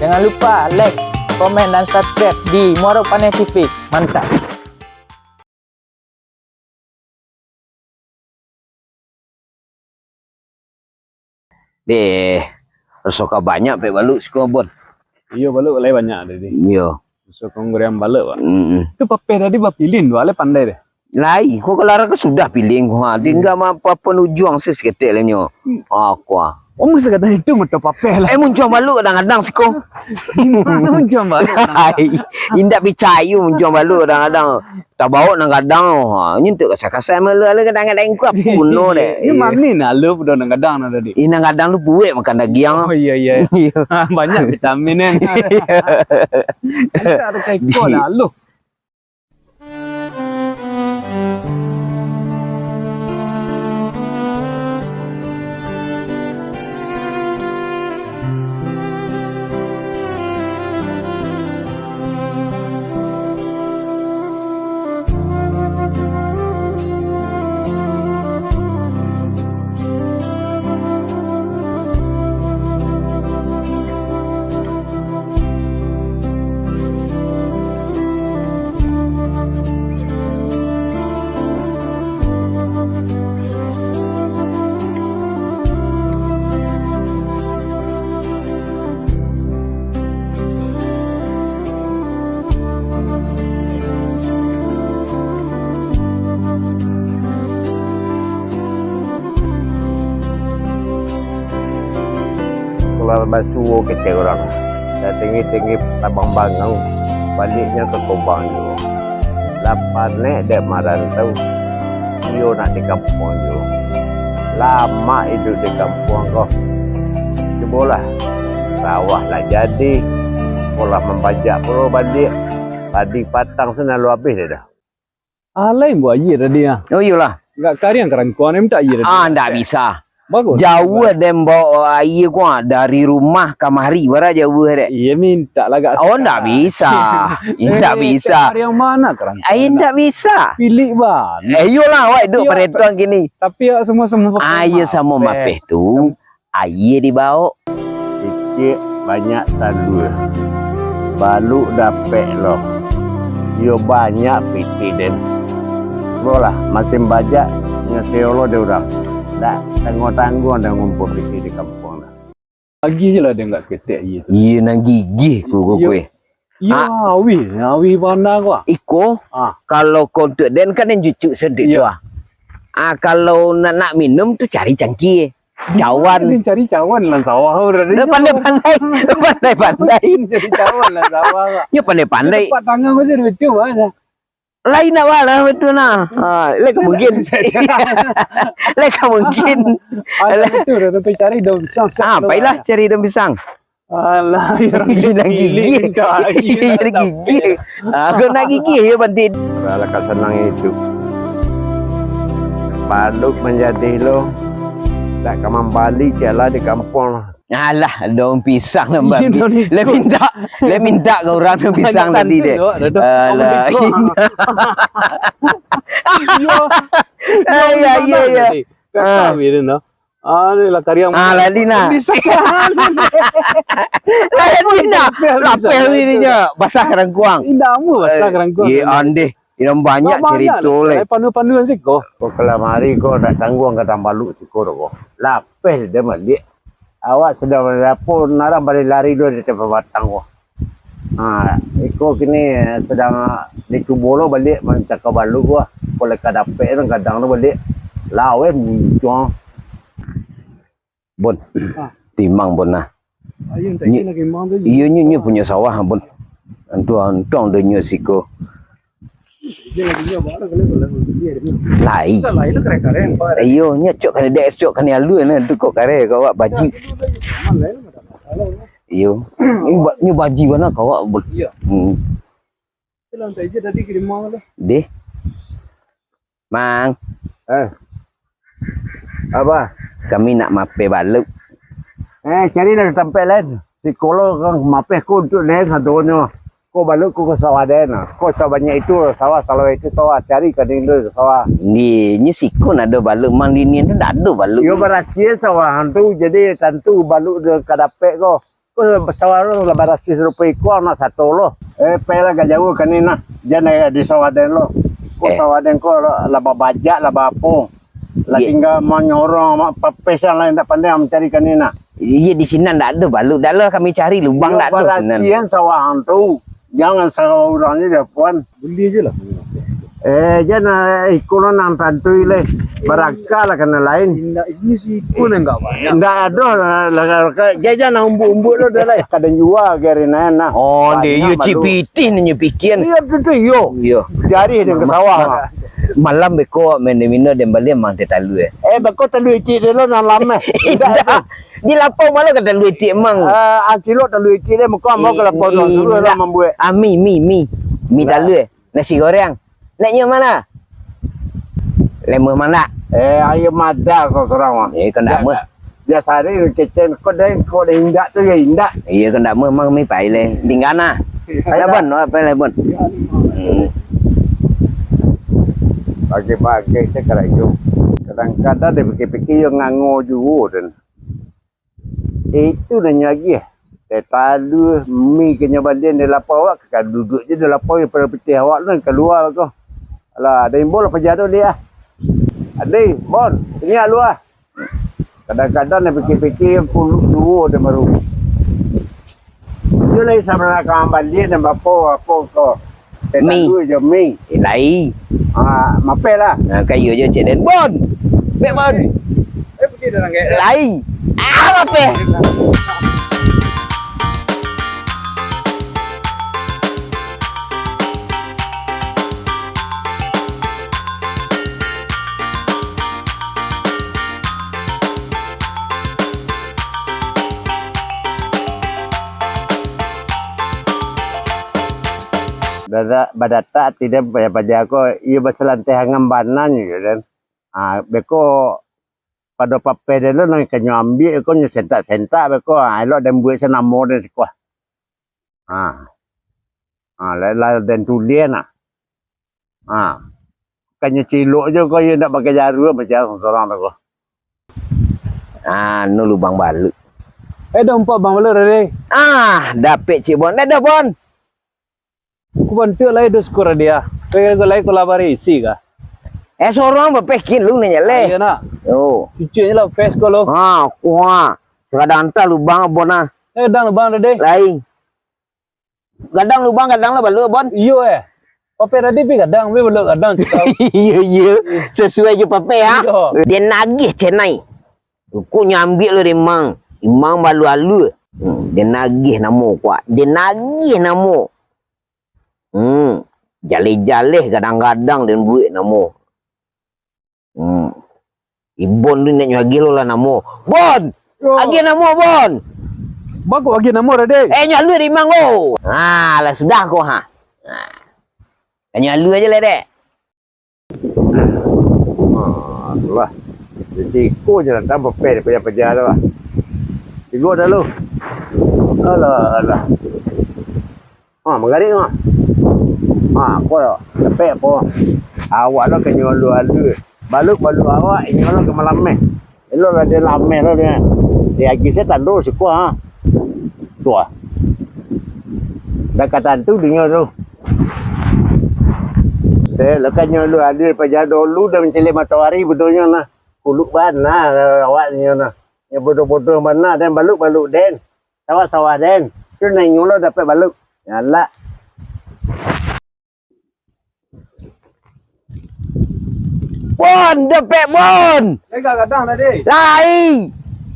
Jangan lupa like, komen, dan subscribe di Muara Panai TV. Mantap! Deh, resoka banyak pe baluk siko bon. Iya baluk lai banyak tadi. Iya. So konggoriam baluk pak. Mm. Itu pape tadi bapilin dua ale pandai deh. Lai, kau kalau aku sudah pilih kau. Dia enggak apa penujuang seseketik lah nyo. Aku. Oh mesti kata itu mata pape lah. Muncul baluk kadang-kadang siko. Mana macam baluk? Hai, indak percaya muncul baluk kadang-kadang. Tak bawa kadang-kadang. Nyentuk kasar-kasar malu ala kadang-kadang ku puno deh. Ini mani nak lu pada kadang nak tadi. Ini kadang lu buat makan daging. Oh iya. Banyak vitamin kan. Ada kayak kau lah lu. Kalau basuh kita orang dah tinggi-tinggi tabang bangang baliknya ke Kobang juga. Lapan dek marantau iyo nak di kampung juga. Lama hidup di kampung kau. Cubalah sawah lah jadi, pola membajak pula balik. Padi patang sana lu habis dah. Alai buat air tadi ah. Oh iyalah. Enggak karya kerangkuan minta air tadi. Ndak bisa. Bagus. Jauh dem bawa air gua dari rumah kamari bara jauh dek. Iya minta lah gak. Oh ndak bisa. Ndak bisa. Cari yang mana kerangkuan? Air ndak bisa. Pilih ban. Iyalah wak duk peretuan gini. Tapi ya semua Air sama mapeh tu air dibawa. Sikit banyak tandu. Baluk dapet loh. Yo banyak piti den. Bola masih bajak ngasih dia orang. Tak tangguh-tangguh dah ngumpul piti di kampung dah. Lagi je lah dia enggak ketek air tu. Iya nang gigih ku. Ya, awi mana gua. Iko kalau kau tu den kan yang cucuk sedih tu ah. Kalau nak minum tu cari cangkir. Cawan. Dia cari cawan lah sawah udah. Dia pandai. Cari cawan lah sawah. Ya pandai. Tempat tangan macam itu aja. Lain nak wala betul nah. Lek mungkin. Lek mungkin. Ada itu dah tapi cari daun pisang. Baiklah cari daun pisang. Alah, Nak gigi. Gigi. Aku nak gigi ya bantin. Alangkah senang itu. Baluk menjadi lo. Tak kembali jalan di kampung. Alah, daun pisang nambah. Le minta kau orang daun pisang tadi deh. Alah. Ya. Kata birin no. Lah karya. Lalina. Lalina. Lapel ini nya basah kerangkuang. Indahmu basah kerangkuang. Ya ande. Ini banyak cerita le. Pandu-panduan sih kau. Kau kelamari kau nak tangguh kata baluk cukur kau. Lapel dia balik. Awak sedang dapur narang balik lari dulu di tempat batang kau. Iko kini sedang di kubolo balik mencak baluk kau. Boleh kadapet kadang tu balik. Lawe muncul. Bon. Timang bon nah. Ayun tadi lagi mang tu. Iya nyu punya sawah bon. Antuang de nyu siko. Dia lagi nyoba lah kalau dia ni. Lai. Lain lu keren-keren. Ayo nyocok kan dek cok kan alu na tu kok kare kau awak baju. Iyo. Ini baju mana kau awak bon. Iya. Dalam tadi tadi kirim mang lah. Deh. Mang. Apa? Kami nak mape baluk. Cari dari tempat lain. Psikolog kan mapeh kau untuk lain satunya. Kau balik kau ke sawah dena. Kau banyak itu sawah kalau itu sawah cari kadang itu sawah. Ni sikun ada baluk mang di ni tu tak ada baluk. Yo berasia sawah hantu jadi tentu baluk de kadapek kau. Sawah lah barasis rupa iko nak satu lo. Pela gak jauh kanina. Jangan di sawah den lo. Ko sawah den ko lah bajak lah apa. Lah tinggal menyorong mak pepesan lain tak pandai mencari kanina. Iya di sini ndak ada balut. Dah lah kami cari lubang ndak ada sini. Barasian sawah tu. Jangan sawah orang ni dah puan. Beli je lah. Jangan iko nang tantui le. Barakah lah kena lain. Ini sih pun enggak banyak. Ndak ada lah. Jangan umbuk-umbuk lo dah lah. Kadang jual gerina nah. Oh, dia you cipiti ni pikiran. Iya tu yo. Yo. Jari dia ke sawah. Malam beko mena-mena dan balik mang tetalu Bako telu iti dia lo nang lama. Indah. Di lapau malah kata lu itik mang. Acilo telu iti dia muka mau ke lapau dulu lah membuat. Mi talu nasi goreng. Naknya mana? Lemah mana? Ayam ada kau korang. Kan dak meh. Biasa ni kecen kau dah indak tu ya indak. Iya kan dak meh mang mi pai le. Dingana. Ada bon, apa le bon? Pagi-pagi saya kira itu. Kadang-kadang dia fikir-fikir yang nganggo juga dan itu nanya lagi. Tetalu mi kena balian di lapau awak kan duduk je di lapau yang pada peti awak tu keluar kau. Alah, ada yang boleh pejado dia. Ada, bon, ini luar. Kadang-kadang dia fikir-fikir puluh dua dia baru. Dia lagi sama nak balian dan apa kau. Tetalu je mi. Lai. Mapel lah. Kayu je cik den. Bon. Bek bon. Pergi dalam gaya. Lai. Apa? Badata tidak pada aku ia berselantai hangam banan je kan. Beko pada pape dia lo nang kanyo ambil ko nyo sentak beko elok dan buat senamo dan sekuah. La dan tulian kanyo cilok je ko ia nak pakai jarum macam orang tu ko. Nu lubang balut. Dah empat bang balut dah. Dapat cik bon. Dah bon. Aku bantu lah itu skor dia. Kau lagi kolabari isi kah? Seorang berpekin lu nanya le. Iya nak. Oh. Cuci je lah face kalau. Kuah. Kadang hantar lubang abon Dang lubang dah deh. Lain. Kadang lubang kadang lah balut bon. Iyo Pape tadi pi kadang, balut kadang kita. Iya. Sesuai je pape Dia nagih cenai. Ku nyambil lu memang. Imang balu-alu. Dia nagih namo kuat. Dia nagih namo. Jalih-jalih kadang-kadang dan buat namo. Ibon tu nak nyagi lo lah namo. Bon. Agi namo bon. Bagus lagi nama dah deh. Nyalu di mango. Lah sudah kau Nyalu aja lah dek. Lah. Siku je lah tambah pe daripada pejabat lah. Tiga dah lu. Alah. Mengarik kau lepek apa? Awak lo ke nyolu-alu. Balut awak nyolu ke malameh. Elok lah dia lameh lo dia. Dia lagi saya tandu sekuah Tua. Dah kata tu dia tu. Saya lekas nyolu-alu daripada dulu dah mencelik matahari betulnya lah. Kuluk mana awak ni lah. Yang bodoh-bodoh mana dan balut den. Sawah den. Tu nak nyolu dapat balut. Yalah. Bon, dapat bon. Kadang dah deh. Lai.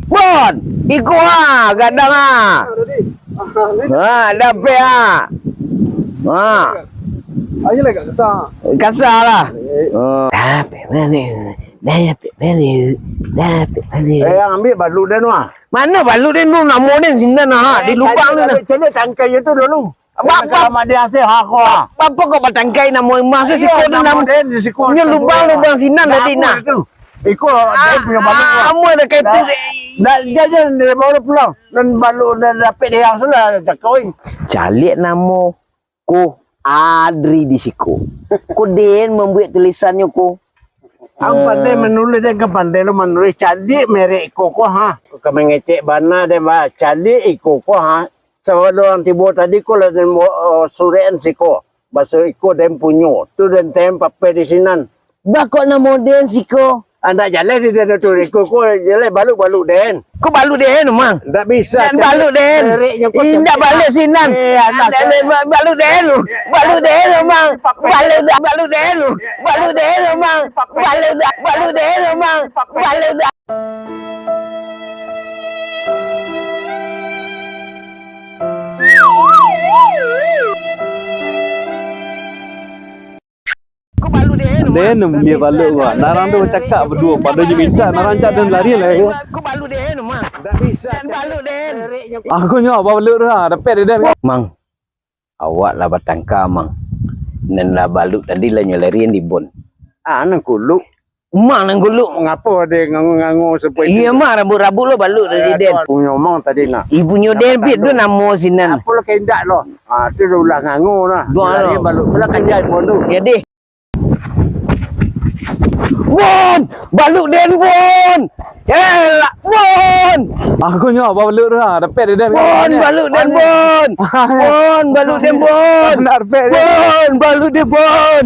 Bon, ikut kadang dapat Ayo lagi kesah. Kasar lah. Dapat mana? Yang ambil balut den wah. Mana balut den tu namo den sini di lubang ni. Celik tangkai itu dulu. Apa dia hasil kau? Apa kau bertangkai namo emas si kau ni namo den di sekolah. Ni lubang sinan tadi nak. Ikut dia punya balut. Kamu ada kaitu. Dia baru pulang dan balut dan dapat dia yang sudah cakoi. Calik namo ko Adri di siku. Ko den membuat tulisannya ko. Ang pandai menulis dan ke pandai lo menulis calik merek koko ha. Kau mengecek bana deh ba calik koko ha. Sebelum tiba tadi ko lah dan surean siko. Baso iko dan punyo. Tu dan tem pape di sinan. Bakok na modern siko. Anda jalan di dan tu koko jalan baluk den. Kau balu den mang. Tak bisa. Dan balu den. Indak balik sinan. Balu den. Balu den mang. Balu dah balu den. Balu den mang. Balu den mang. Balu dah. Kau balu den. Den dia balik gua. Narang tu cakap berdua pada je bisa narang cak dan lari lah. Kau balu den mang. Tak bisa. Dan balu den. Aku nyawa balik dah. Dapat dia den. Mang, awak lah batangka mang. Nan lah balut tadi lah nyelarian di bon. Nang kuluk. Mang nang guluk. Ngapa dia ngangu-ngangu seperti Iya mang rambut-rambut lo balut dari den. Punya omong tadi nak. Ibunya den pit tu namo sinan. Apa lo kendak lo? Tu dah ulah ngangu lah. Dua Lari lo. balut. Belah kanjai pun tu. Ya deh. Bon, balut den bon. Elak bon. Aku nyawa balik dah. Dapat dia den. Bon balut den bon. Bon balut den bon. Nak dapat dia. Bon balut den bon.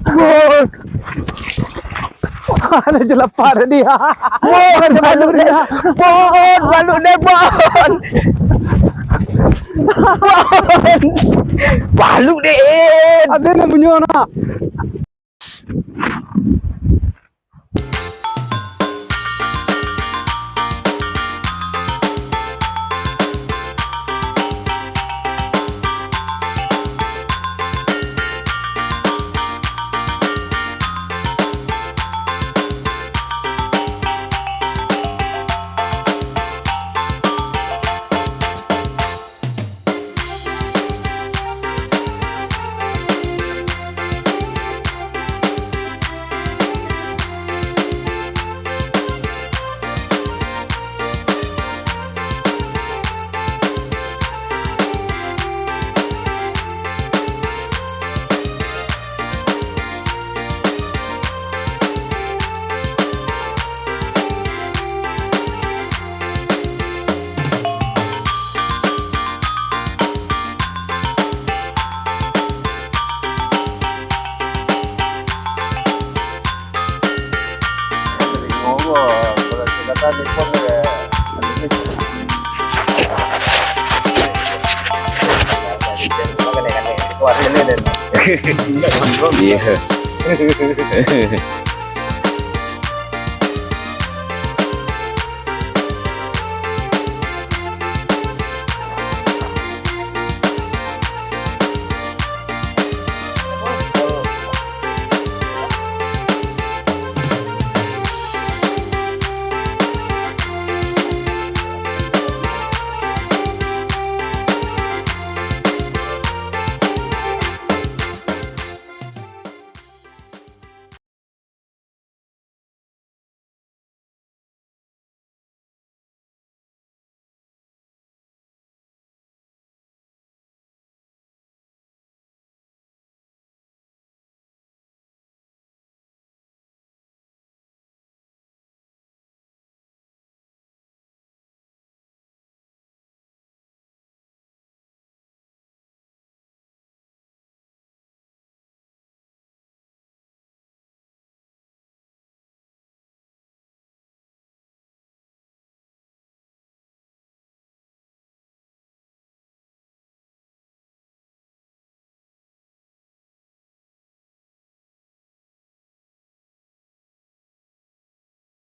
Bon. Ada je lapar tadi. Bon balut den. Bon balut den bon. Bon. Balut den. Ada yang punya nak. Keluar sini dan. Iya.